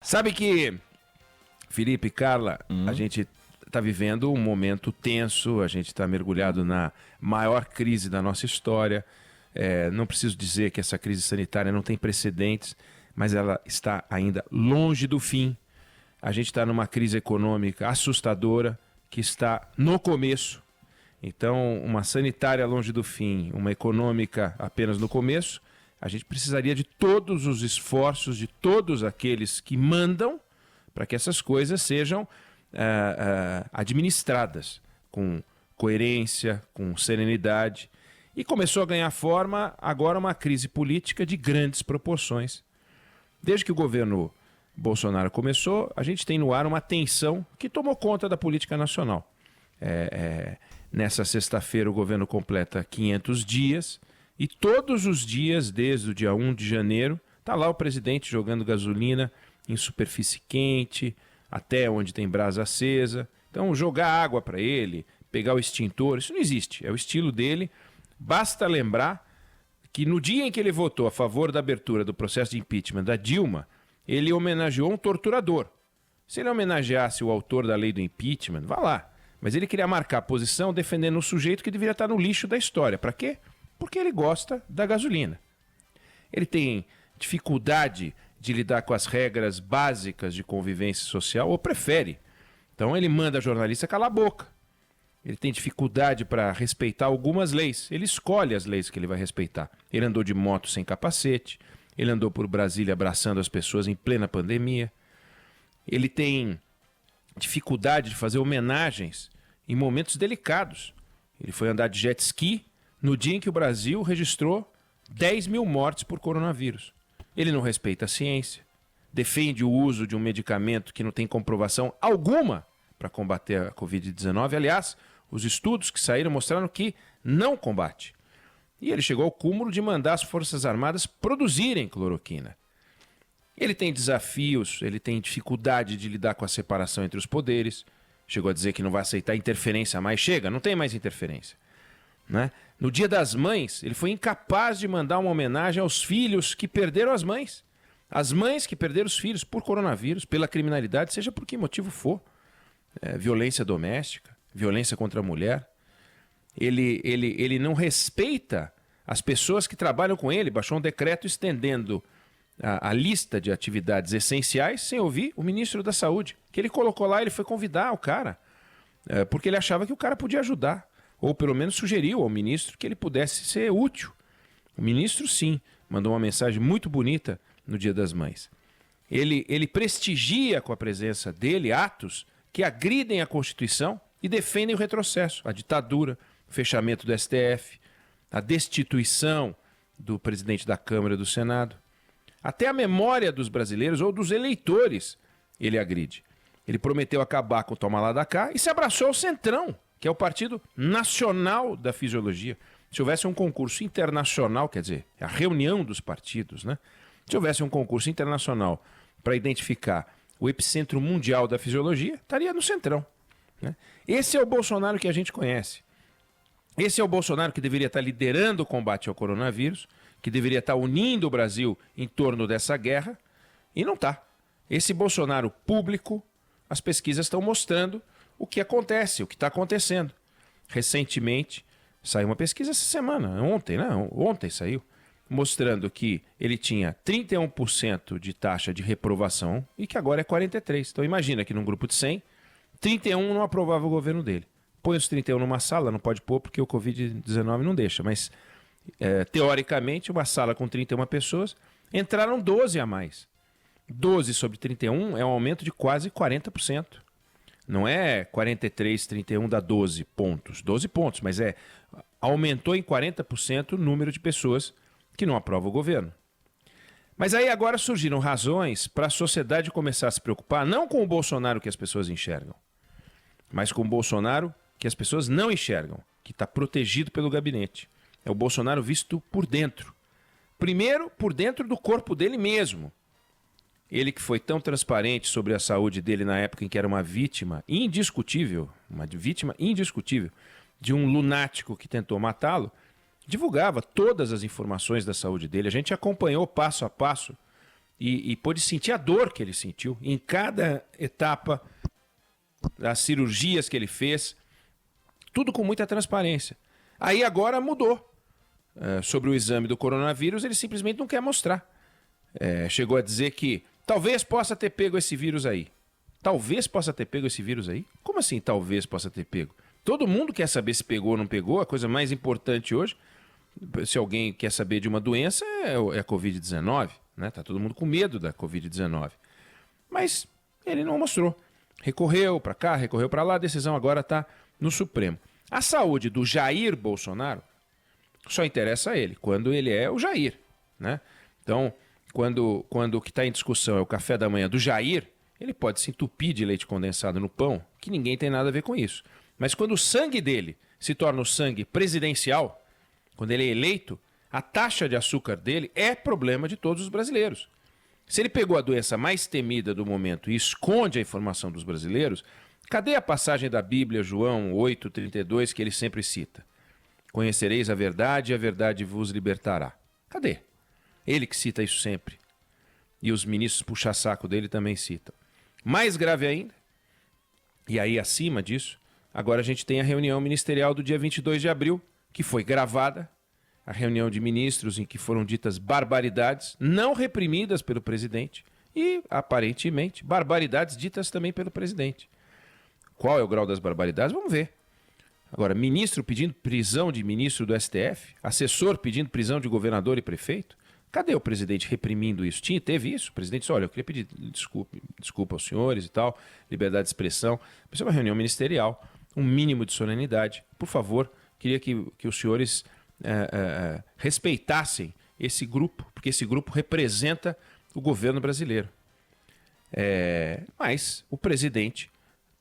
Sabe que, Felipe e Carla, a gente está vivendo um momento tenso, a gente está mergulhado na maior crise da nossa história. Não preciso dizer que essa crise sanitária não tem precedentes, mas ela está ainda longe do fim. A gente está numa crise econômica assustadora que está no começo. Então, uma sanitária longe do fim, uma econômica apenas no começo, a gente precisaria de todos os esforços de todos aqueles que mandam para que essas coisas sejam administradas com coerência, com serenidade. E começou a ganhar forma agora uma crise política de grandes proporções. Desde que o governo Bolsonaro começou, a gente tem no ar uma tensão que tomou conta da política nacional. Nessa sexta-feira o governo completa 500 dias e todos os dias, desde o dia 1 de janeiro, está lá o presidente jogando gasolina em superfície quente, até onde tem brasa acesa. Então jogar água para ele, pegar o extintor, isso não existe, é o estilo dele. Basta lembrar que no dia em que ele votou a favor da abertura do processo de impeachment da Dilma, ele homenageou um torturador. Se ele homenageasse o autor da lei do impeachment, vá lá. Mas ele queria marcar a posição defendendo um sujeito que deveria estar no lixo da história. Para quê? Porque ele gosta da gasolina. Ele tem dificuldade de lidar com as regras básicas de convivência social, ou prefere. Então ele manda a jornalista calar a boca. Ele tem dificuldade para respeitar algumas leis. Ele escolhe as leis que ele vai respeitar. Ele andou de moto sem capacete. Ele andou por Brasília abraçando as pessoas em plena pandemia. Ele tem dificuldade de fazer homenagens em momentos delicados. Ele foi andar de jet ski no dia em que o Brasil registrou 10 mil mortes por coronavírus. Ele não respeita a ciência, defende o uso de um medicamento que não tem comprovação alguma para combater a Covid-19. Aliás, os estudos que saíram mostraram que não combate. E ele chegou ao cúmulo de mandar as Forças Armadas produzirem cloroquina. Ele tem desafios, ele tem dificuldade de lidar com a separação entre os poderes. Chegou a dizer que não vai aceitar interferência mais. Chega, não tem mais interferência. Né? No Dia das Mães, ele foi incapaz de mandar uma homenagem aos filhos que perderam as mães. As mães que perderam os filhos por coronavírus, pela criminalidade, seja por que motivo for. Violência doméstica, violência contra a mulher. Ele não respeita as pessoas que trabalham com ele. Baixou um decreto estendendo a lista de atividades essenciais sem ouvir o ministro da Saúde. Que ele colocou lá, ele foi convidar o cara, porque ele achava que o cara podia ajudar. Ou pelo menos sugeriu ao ministro que ele pudesse ser útil. O ministro, sim, mandou uma mensagem muito bonita no Dia das Mães. Ele prestigia com a presença dele atos que agridem a Constituição e defendem o retrocesso, a ditadura, o fechamento do STF, a destituição do presidente da Câmara e do Senado. Até a memória dos brasileiros ou dos eleitores ele agride. Ele prometeu acabar com o toma lá da cá e se abraçou ao Centrão, que é o Partido Nacional da Fisiologia. Se houvesse um concurso internacional, quer dizer, a reunião dos partidos, né? Se houvesse um concurso internacional para identificar o epicentro mundial da fisiologia, estaria no Centrão. Né? Esse é o Bolsonaro que a gente conhece. Esse é o Bolsonaro que deveria estar liderando o combate ao coronavírus, que deveria estar unindo o Brasil em torno dessa guerra, e não está. Esse Bolsonaro público, as pesquisas estão mostrando o que acontece, o que está acontecendo. Recentemente, saiu uma pesquisa essa semana, ontem saiu, mostrando que ele tinha 31% de taxa de reprovação e que agora é 43%. Então imagina que num grupo de 100, 31 não aprovava o governo dele. Põe os 31 numa sala, não pode pôr porque o Covid-19 não deixa, mas teoricamente uma sala com 31 pessoas, entraram 12 a mais. 12 sobre 31 é um aumento de quase 40%. Não é 43, 31 dá 12 pontos, mas aumentou em 40% o número de pessoas que não aprovam o governo. Mas aí agora surgiram razões para a sociedade começar a se preocupar não com o Bolsonaro que as pessoas enxergam, mas com o Bolsonaro que as pessoas não enxergam, que está protegido pelo gabinete. É o Bolsonaro visto por dentro. Primeiro, por dentro do corpo dele mesmo. Ele que foi tão transparente sobre a saúde dele na época em que era uma vítima indiscutível de um lunático que tentou matá-lo, divulgava todas as informações da saúde dele. A gente acompanhou passo a passo e pôde sentir a dor que ele sentiu em cada etapa das cirurgias que ele fez, tudo com muita transparência. Aí agora mudou. Sobre o exame do coronavírus, ele simplesmente não quer mostrar. Chegou a dizer que talvez possa ter pego esse vírus aí. Talvez possa ter pego esse vírus aí? Como assim talvez possa ter pego? Todo mundo quer saber se pegou ou não pegou. A coisa mais importante hoje, se alguém quer saber de uma doença, é a Covid-19. Né? Tá todo mundo com medo da Covid-19. Mas ele não mostrou. Recorreu para cá, recorreu para lá, a decisão agora está no Supremo. A saúde do Jair Bolsonaro só interessa a ele, quando ele é o Jair. Né? Então, quando o que está em discussão é o café da manhã do Jair, ele pode se entupir de leite condensado no pão, que ninguém tem nada a ver com isso. Mas quando o sangue dele se torna o sangue presidencial, quando ele é eleito, a taxa de açúcar dele é problema de todos os brasileiros. Se ele pegou a doença mais temida do momento e esconde a informação dos brasileiros, cadê a passagem da Bíblia, João 8,32, que ele sempre cita? Conhecereis a verdade e a verdade vos libertará. Cadê? Ele que cita isso sempre. E os ministros puxa-saco dele também citam. Mais grave ainda, e aí acima disso, agora a gente tem a reunião ministerial do dia 22 de abril, que foi gravada, a reunião de ministros em que foram ditas barbaridades, não reprimidas pelo presidente, e, aparentemente, barbaridades ditas também pelo presidente. Qual é o grau das barbaridades? Vamos ver. Agora, ministro pedindo prisão de ministro do STF, assessor pedindo prisão de governador e prefeito, cadê o presidente reprimindo isso? Teve isso? O presidente disse, olha, eu queria pedir desculpa aos senhores e tal, liberdade de expressão. Isso é uma reunião ministerial, um mínimo de solenidade. Por favor, queria que os senhores respeitassem esse grupo, porque esse grupo representa o governo brasileiro. Mas o presidente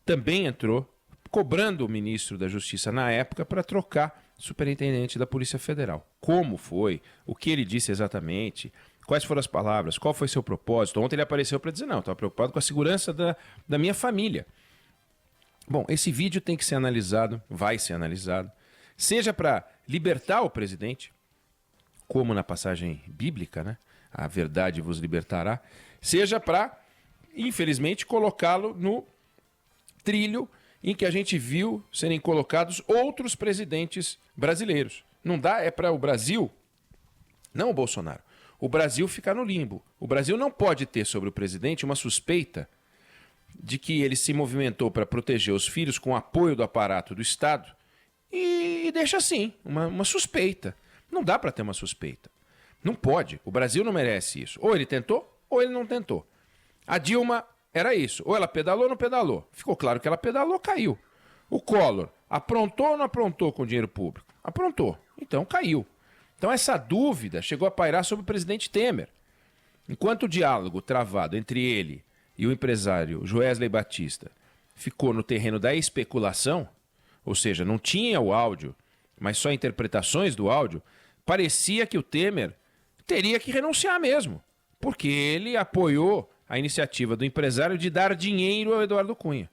também entrou cobrando o ministro da Justiça na época para trocar o superintendente da Polícia Federal. Como foi? O que ele disse exatamente? Quais foram as palavras? Qual foi seu propósito? Ontem ele apareceu para dizer, não, estava preocupado com a segurança da minha família. Bom, esse vídeo tem que ser analisado, vai ser analisado, seja para libertar o presidente, como na passagem bíblica, né? A verdade vos libertará, seja para, infelizmente, colocá-lo no trilho em que a gente viu serem colocados outros presidentes brasileiros. Não dá, é para o Brasil, não o Bolsonaro, o Brasil ficar no limbo. O Brasil não pode ter sobre o presidente uma suspeita de que ele se movimentou para proteger os filhos com apoio do aparato do Estado e deixa assim, uma suspeita. Não dá para ter uma suspeita. Não pode. O Brasil não merece isso. Ou ele tentou, ou ele não tentou. A Dilma era isso. Ou ela pedalou ou não pedalou. Ficou claro que ela pedalou, caiu. O Collor aprontou ou não aprontou com o dinheiro público? Aprontou. Então caiu. Então essa dúvida chegou a pairar sobre o presidente Temer. Enquanto o diálogo travado entre ele e o empresário Joesley Batista ficou no terreno da especulação, ou seja, não tinha o áudio, mas só interpretações do áudio, parecia que o Temer teria que renunciar mesmo, porque ele apoiou a iniciativa do empresário de dar dinheiro ao Eduardo Cunha.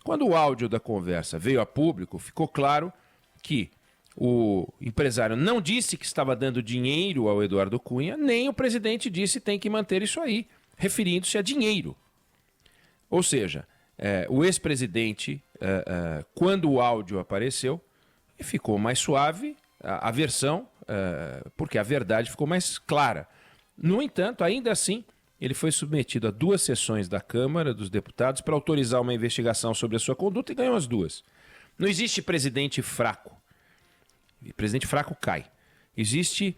Quando o áudio da conversa veio a público, ficou claro que o empresário não disse que estava dando dinheiro ao Eduardo Cunha, nem o presidente disse que tem que manter isso aí, referindo-se a dinheiro. Ou seja, o ex-presidente, quando o áudio apareceu, ficou mais suave a versão, porque a verdade ficou mais clara. No entanto, ainda assim, ele foi submetido a 2 sessões da Câmara dos Deputados para autorizar uma investigação sobre a sua conduta e ganhou as 2. Não existe presidente fraco. E presidente fraco cai. Existe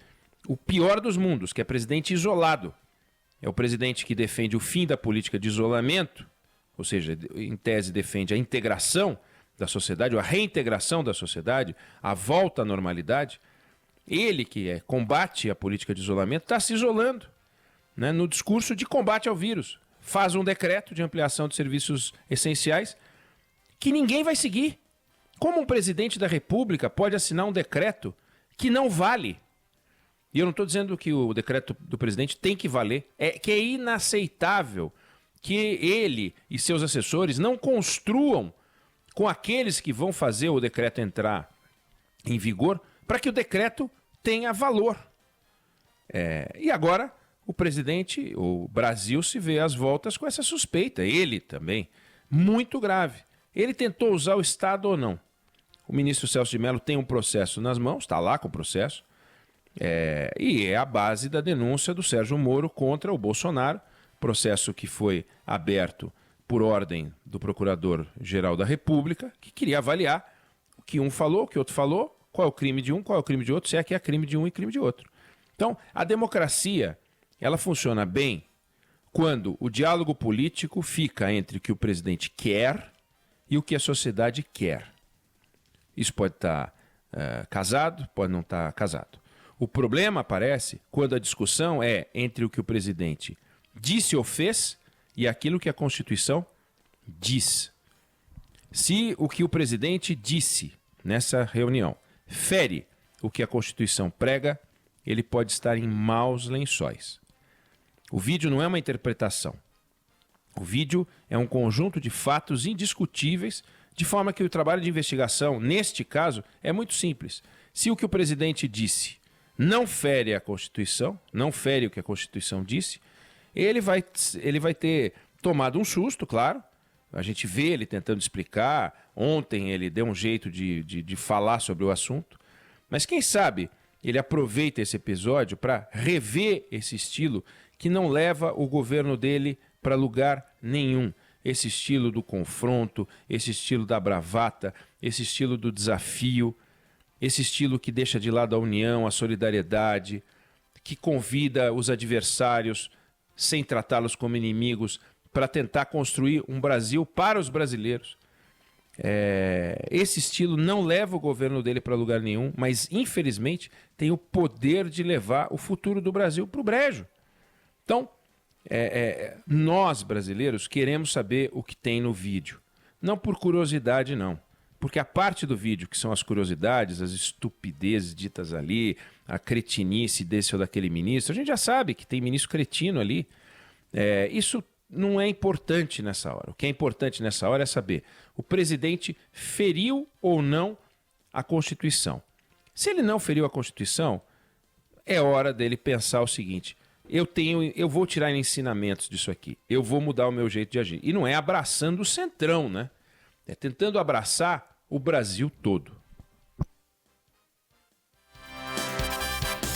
o pior dos mundos, que é presidente isolado. É o presidente que defende o fim da política de isolamento, ou seja, em tese defende a integração da sociedade, ou a reintegração da sociedade, a volta à normalidade. Ele que combate a política de isolamento está se isolando, né, no discurso de combate ao vírus. Faz um decreto de ampliação de serviços essenciais que ninguém vai seguir. Como um presidente da República pode assinar um decreto que não vale? E eu não estou dizendo que o decreto do presidente tem que valer, é que é inaceitável que ele e seus assessores não construam com aqueles que vão fazer o decreto entrar em vigor para que o decreto tenha valor. E agora o presidente, o Brasil se vê às voltas com essa suspeita. Ele também, muito grave. Ele tentou usar o Estado ou não? O ministro Celso de Mello tem um processo nas mãos, está lá com o processo, e é a base da denúncia do Sérgio Moro contra o Bolsonaro, processo que foi aberto por ordem do Procurador-Geral da República, que queria avaliar o que um falou, o que outro falou, qual é o crime de um, qual é o crime de outro, se é que é crime de um e crime de outro. Então, a democracia, ela funciona bem quando o diálogo político fica entre o que o presidente quer e o que a sociedade quer. Isso pode estar casado, pode não estar casado. O problema aparece quando a discussão é entre o que o presidente disse ou fez e aquilo que a Constituição diz. Se o que o presidente disse nessa reunião fere o que a Constituição prega, ele pode estar em maus lençóis. O vídeo não é uma interpretação. O vídeo é um conjunto de fatos indiscutíveis, de forma que o trabalho de investigação, neste caso, é muito simples. Se o que o presidente disse não fere a Constituição, não fere o que a Constituição disse, ele vai ter tomado um susto, claro. A gente vê ele tentando explicar. Ontem ele deu um jeito de falar sobre o assunto. Mas quem sabe ele aproveita esse episódio para rever esse estilo que não leva o governo dele para lugar nenhum. Esse estilo do confronto, esse estilo da bravata, esse estilo do desafio, esse estilo que deixa de lado a união, a solidariedade, que convida os adversários, sem tratá-los como inimigos, para tentar construir um Brasil para os brasileiros. Esse estilo não leva o governo dele para lugar nenhum, mas infelizmente tem o poder de levar o futuro do Brasil para o brejo. Então, nós brasileiros queremos saber o que tem no vídeo. Não por curiosidade, não. Porque a parte do vídeo, que são as curiosidades, as estupidezes ditas ali, a cretinice desse ou daquele ministro, a gente já sabe que tem ministro cretino ali. Isso não é importante nessa hora. O que é importante nessa hora é saber: o presidente feriu ou não a Constituição. Se ele não feriu a Constituição, é hora dele pensar o seguinte: eu vou tirar ensinamentos disso aqui, eu vou mudar o meu jeito de agir. E não é abraçando o centrão, né? É tentando abraçar o Brasil todo.